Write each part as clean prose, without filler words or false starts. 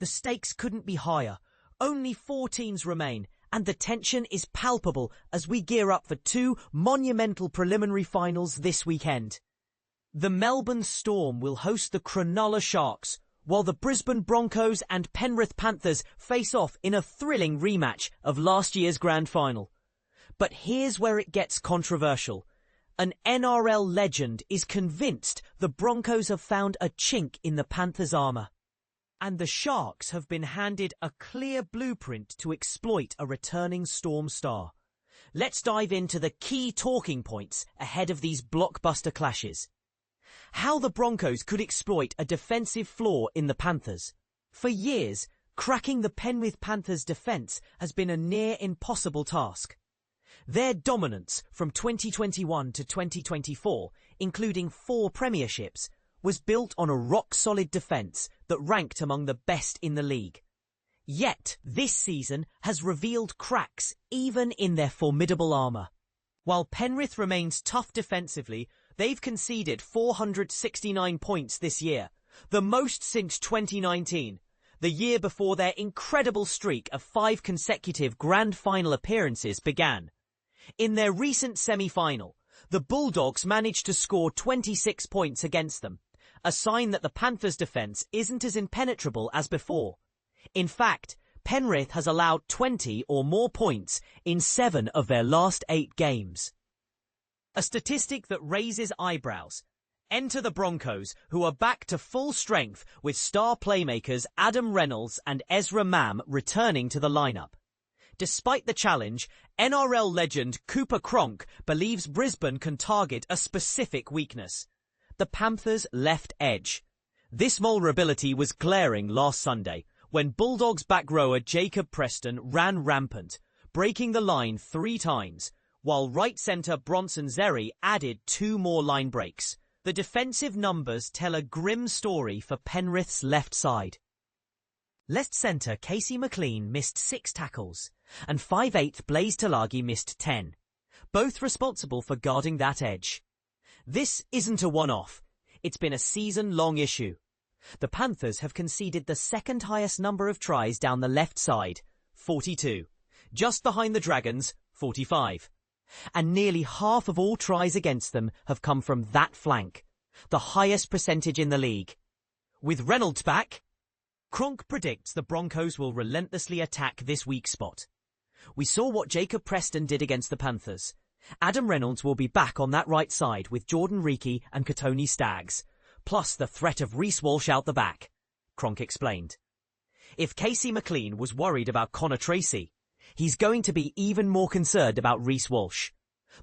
The stakes couldn't be higher. Only 4 teams remain, and the tension is palpable as we gear up for 2 monumental preliminary finals this weekend. The Melbourne Storm will host the Cronulla Sharks, while the Brisbane Broncos and Penrith Panthers face off in a thrilling rematch of last year's grand final. But here's where it gets controversial. An NRL legend is convinced the Broncos have found a chink in the Panthers' armour. And the Sharks have been handed a clear blueprint to exploit a returning Storm star. Let's dive into the key talking points ahead of these blockbuster clashes. How the Broncos could exploit a defensive flaw in the Panthers. For years, cracking the Penrith Panthers' defence has been a near impossible task. Their dominance from 2021 to 2024, including 4 premierships, was built on a rock-solid defence that ranked among the best in the league. Yet, this season has revealed cracks even in their formidable armour. While Penrith remains tough defensively, they've conceded 469 points this year, the most since 2019, the year before their incredible streak of 5 consecutive grand final appearances began. In their recent semi-final, the Bulldogs managed to score 26 points against them, a sign that the Panthers' defence isn't as impenetrable as before. In fact, Penrith has allowed 20 or more points in 7 of their last 8 games. A statistic that raises eyebrows. Enter the Broncos, who are back to full strength with star playmakers Adam Reynolds and Ezra Mam returning to the lineup. Despite the challenge, NRL legend Cooper Cronk believes Brisbane can target a specific weakness: the Panthers' left edge. This vulnerability was glaring last Sunday when Bulldogs back rower Jacob Preston ran rampant, breaking the line 3 times, while right centre Bronson Xerri added 2 more line breaks. The defensive numbers tell a grim story for Penrith's left side. Left centre Casey McLean missed 6 tackles, and 5'8" Blaise Talagi missed 10, both responsible for guarding that edge. This isn't a one-off. It's been a season-long issue. The Panthers have conceded the second highest number of tries down the left side, 42, just behind the Dragons, 45. And nearly half of all tries against them have come from that flank, the highest percentage in the league. With Reynolds back, Cronk predicts the Broncos will relentlessly attack this weak spot. We saw what Jacob Preston did against the Panthers. Adam Reynolds will be back on that right side with Jordan Riki and Katoni Staggs, plus the threat of Reece Walsh out the back, Cronk explained. If Casey McLean was worried about Connor Tracy, he's going to be even more concerned about Reece Walsh.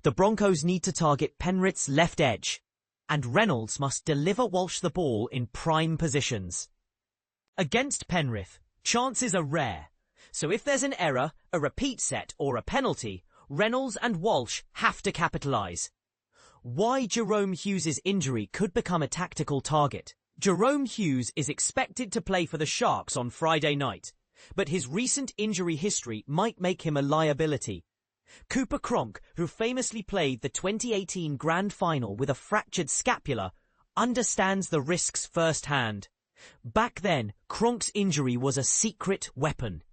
The Broncos need to target Penrith's left edge, and Reynolds must deliver Walsh the ball in prime positions. Against Penrith, chances are rare, so if there's an error, a repeat set or a penalty, Reynolds and Walsh have to capitalise. Why Jahrome Hughes' injury could become a tactical target. Jahrome Hughes is expected to play for the Sharks on Friday night, but his recent injury history might make him a liability. Cooper Cronk, who famously played the 2018 Grand Final with a fractured scapula, understands the risks firsthand. Back then, Cronk's injury was a secret weapon.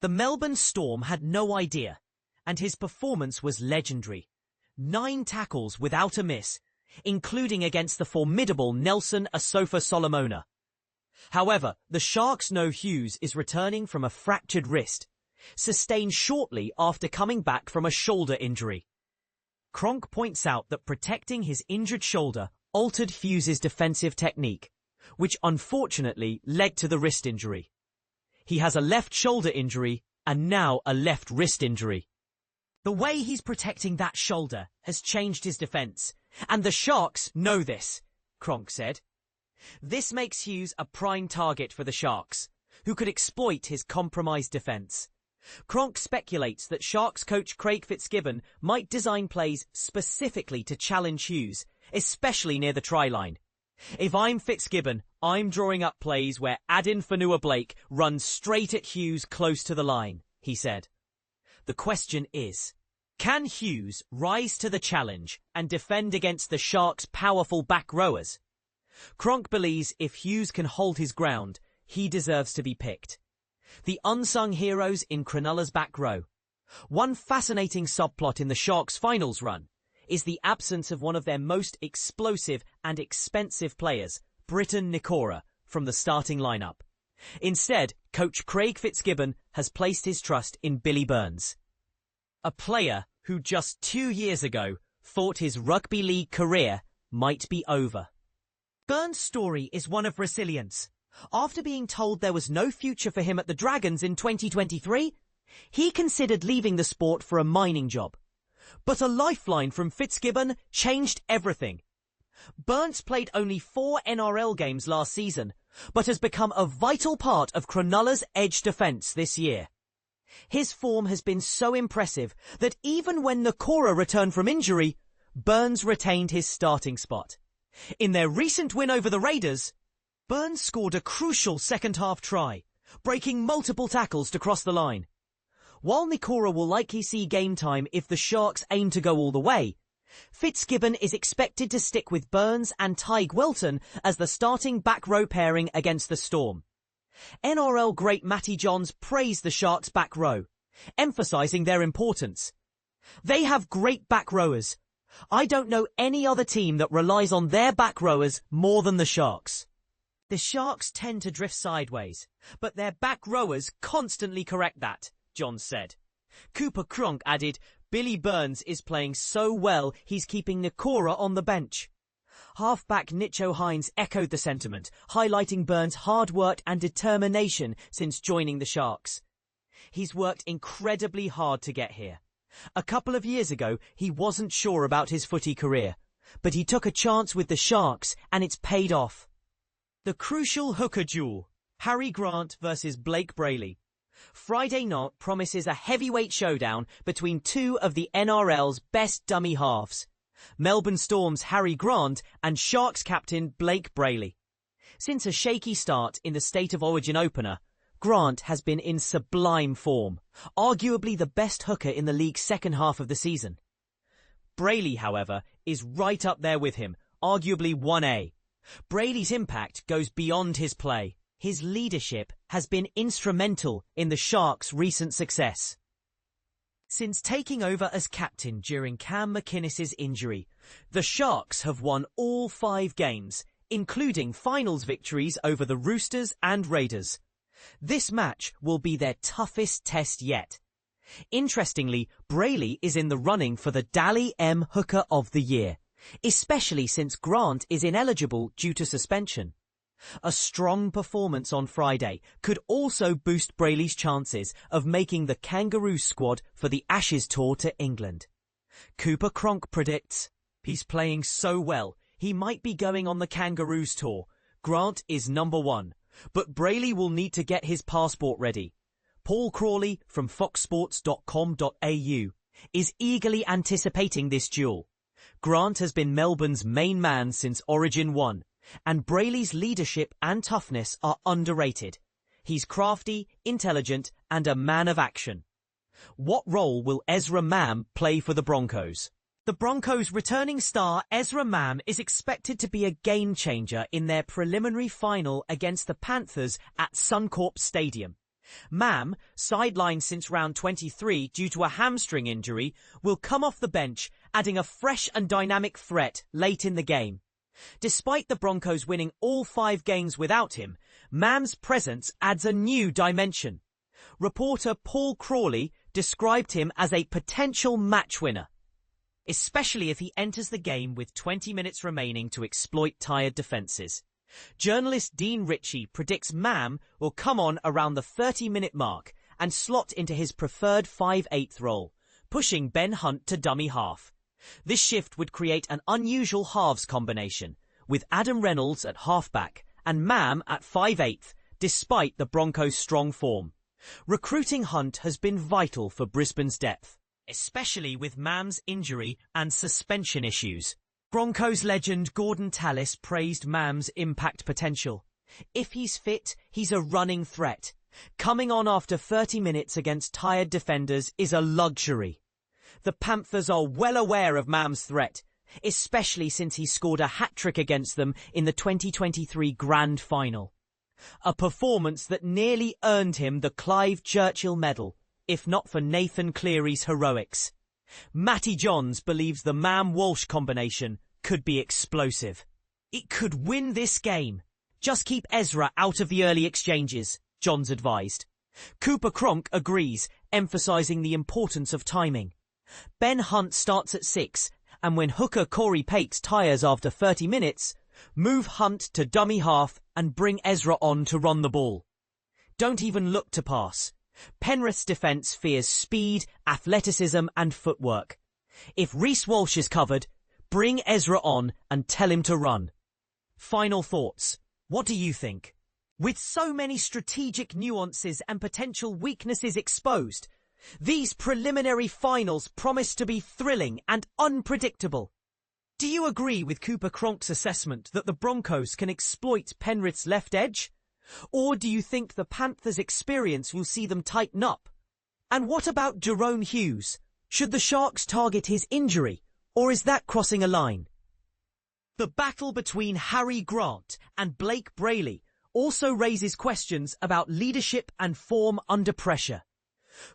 The Melbourne Storm had no idea, and his performance was legendary. 9 tackles without a miss, including against the formidable Nelson Asofa Solomona. However, the Sharks know Hughes is returning from a fractured wrist, sustained shortly after coming back from a shoulder injury. Cronk points out that protecting his injured shoulder altered Hughes' defensive technique, which unfortunately led to the wrist injury. He has a left shoulder injury and now a left wrist injury. The way he's protecting that shoulder has changed his defence, and the Sharks know this, Cronk said. This makes Hughes a prime target for the Sharks, who could exploit his compromised defence. Cronk speculates that Sharks coach Craig Fitzgibbon might design plays specifically to challenge Hughes, especially near the try line. If I'm Fitzgibbon, I'm drawing up plays where Adin Fonua-Blake runs straight at Hughes close to the line, he said. The question is, can Hughes rise to the challenge and defend against the Sharks' powerful back rowers? Cronk believes if Hughes can hold his ground, he deserves to be picked. The unsung heroes in Cronulla's back row. One fascinating subplot in the Sharks' finals run is the absence of one of their most explosive and expensive players, Briton Nikora, from the starting lineup. Instead, coach Craig Fitzgibbon has placed his trust in Billy Burns, a player who just 2 years ago thought his rugby league career might be over. Burns' story is one of resilience. After being told there was no future for him at the Dragons in 2023, he considered leaving the sport for a mining job. But a lifeline from Fitzgibbon changed everything. Burns played only 4 NRL games last season, but has become a vital part of Cronulla's edge defence this year. His form has been so impressive that even when Nikora returned from injury, Burns retained his starting spot. In their recent win over the Raiders, Burns scored a crucial second-half try, breaking multiple tackles to cross the line. While Nikora will likely see game time if the Sharks aim to go all the way, Fitzgibbon is expected to stick with Burns and Tyg Welton as the starting back row pairing against the Storm. NRL great Matty Johns praised the Sharks' back row, emphasising their importance. They have great back rowers. I don't know any other team that relies on their back rowers more than the Sharks. The Sharks tend to drift sideways, but their back rowers constantly correct that, Johns said. Cooper Cronk added, Billy Burns is playing so well he's keeping Nikora on the bench. Halfback Nicho Hines echoed the sentiment, highlighting Burns' hard work and determination since joining the Sharks. He's worked incredibly hard to get here. A couple of years ago, he wasn't sure about his footy career, but he took a chance with the Sharks and it's paid off. The crucial hooker duel, Harry Grant versus Blayke Brailey. Friday night promises a heavyweight showdown between two of the NRL's best dummy halves, Melbourne Storm's Harry Grant and Sharks captain Blayke Brailey. Since a shaky start in the State of Origin opener, Grant has been in sublime form, arguably the best hooker in the league's second half of the season. Brailey, however, is right up there with him, arguably 1A. Brailey's impact goes beyond his play. His leadership has been instrumental in the Sharks' recent success. Since taking over as captain during Cam McInnes' injury, the Sharks have won all 5 games, including finals victories over the Roosters and Raiders. This match will be their toughest test yet. Interestingly, Brailey is in the running for the Dally M Hooker of the Year, especially since Grant is ineligible due to suspension. A strong performance on Friday could also boost Brailey's chances of making the Kangaroo squad for the Ashes tour to England. Cooper Cronk predicts, he's playing so well, he might be going on the Kangaroos tour. Grant is number 1, but Brailey will need to get his passport ready. Paul Crawley from foxsports.com.au is eagerly anticipating this duel. Grant has been Melbourne's main man since Origin 1. And Brailey's leadership and toughness are underrated. He's crafty, intelligent, and a man of action. What role will Ezra Mam play for the Broncos? The Broncos' returning star Ezra Mam is expected to be a game-changer in their preliminary final against the Panthers at Suncorp Stadium. Mam, sidelined since round 23 due to a hamstring injury, will come off the bench, adding a fresh and dynamic threat late in the game. Despite the Broncos winning all 5 games without him, Mam's presence adds a new dimension. Reporter Paul Crawley described him as a potential match winner, especially if he enters the game with 20 minutes remaining to exploit tired defences. Journalist Dean Ritchie predicts Mam will come on around the 30-minute mark and slot into his preferred 5/8 role, pushing Ben Hunt to dummy half. This shift would create an unusual halves combination, with Adam Reynolds at halfback and Mam at 5/8, despite the Broncos' strong form. Recruiting Hunt has been vital for Brisbane's depth, especially with Mam's injury and suspension issues. Broncos legend Gordon Tallis praised Mam's impact potential. If he's fit, he's a running threat. Coming on after 30 minutes against tired defenders is a luxury. The Panthers are well aware of Mam's threat, especially since he scored a hat-trick against them in the 2023 Grand Final. A performance that nearly earned him the Clive Churchill Medal, if not for Nathan Cleary's heroics. Matty Johns believes the Mam-Walsh combination could be explosive. It could win this game. Just keep Ezra out of the early exchanges, Johns advised. Cooper Cronk agrees, emphasising the importance of timing. Ben Hunt starts at 6, and when hooker Corey Pates tires after 30 minutes, move Hunt to dummy half and bring Ezra on to run the ball. Don't even look to pass. Penrith's defence fears speed, athleticism and footwork. If Reece Walsh is covered, bring Ezra on and tell him to run. Final thoughts. What do you think? With so many strategic nuances and potential weaknesses exposed, these preliminary finals promise to be thrilling and unpredictable. Do you agree with Cooper Cronk's assessment that the Broncos can exploit Penrith's left edge? Or do you think the Panthers' experience will see them tighten up? And what about Jahrome Hughes? Should the Sharks target his injury, or is that crossing a line? The battle between Harry Grant and Blayke Brailey also raises questions about leadership and form under pressure.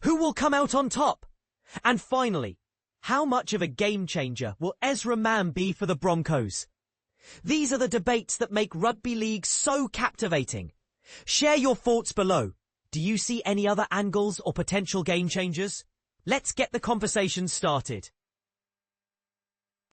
Who will come out on top? And finally, how much of a game changer will Ezra Mam be for the Broncos? These are the debates that make rugby league so captivating. Share your thoughts below. Do you see any other angles or potential game changers? Let's get the conversation started.